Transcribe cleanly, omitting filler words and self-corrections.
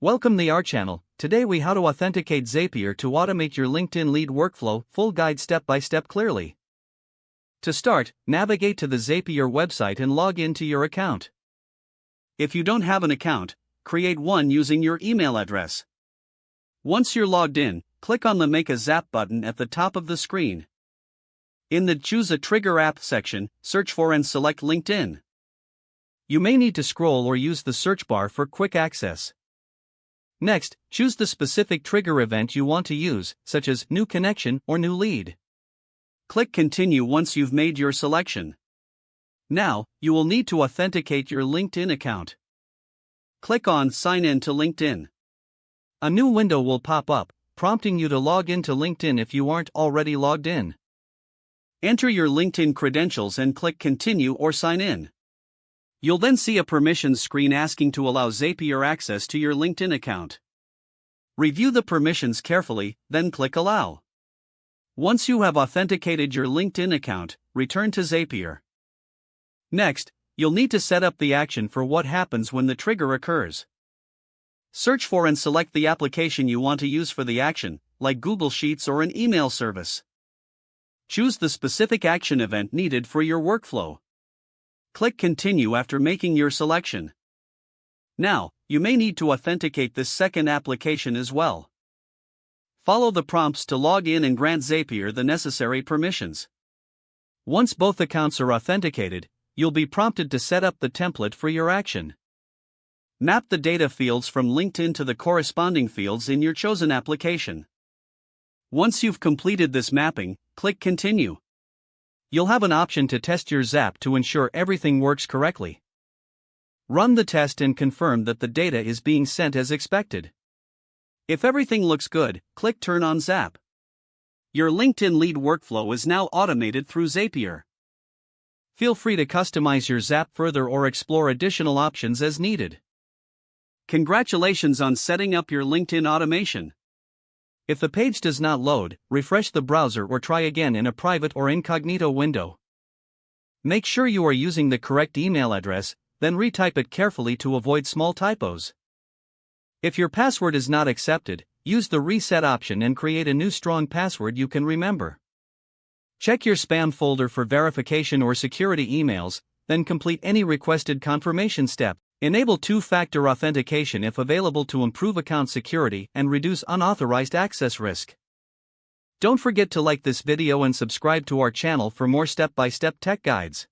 Welcome to our channel. Today we how to authenticate Zapier to automate your LinkedIn lead workflow, full guide step by step clearly. To start, navigate to the Zapier website and log into your account. If you don't have an account, create one using your email address. Once you're logged in, click on the Make a Zap button at the top of the screen. In the Choose a Trigger App section, search for and select LinkedIn. You may need to scroll or use the search bar for quick access. Next, choose the specific trigger event you want to use, such as new connection or new lead. Click Continue once you've made your selection. Now, you will need to authenticate your LinkedIn account. Click on Sign in to LinkedIn. A new window will pop up, prompting you to log into LinkedIn if you aren't already logged in. Enter your LinkedIn credentials and click Continue or Sign in. You'll then see a permissions screen asking to allow Zapier access to your LinkedIn account. Review the permissions carefully, then click Allow. Once you have authenticated your LinkedIn account, return to Zapier. Next, you'll need to set up the action for what happens when the trigger occurs. Search for and select the application you want to use for the action, like Google Sheets or an email service. Choose the specific action event needed for your workflow. Click Continue after making your selection. Now, you may need to authenticate this second application as well. Follow the prompts to log in and grant Zapier the necessary permissions. Once both accounts are authenticated, you'll be prompted to set up the template for your action. Map the data fields from LinkedIn to the corresponding fields in your chosen application. Once you've completed this mapping, click Continue. You'll have an option to test your Zap to ensure everything works correctly. Run the test and confirm that the data is being sent as expected. If everything looks good, click Turn on Zap. Your LinkedIn lead workflow is now automated through Zapier. Feel free to customize your Zap further or explore additional options as needed. Congratulations on setting up your LinkedIn automation. If the page does not load, refresh the browser or try again in a private or incognito window. Make sure you are using the correct email address, then retype it carefully to avoid small typos. If your password is not accepted, use the reset option and create a new strong password you can remember. Check your spam folder for verification or security emails, then complete any requested confirmation step. Enable two-factor authentication if available to improve account security and reduce unauthorized access risk. Don't forget to like this video and subscribe to our channel for more step-by-step tech guides.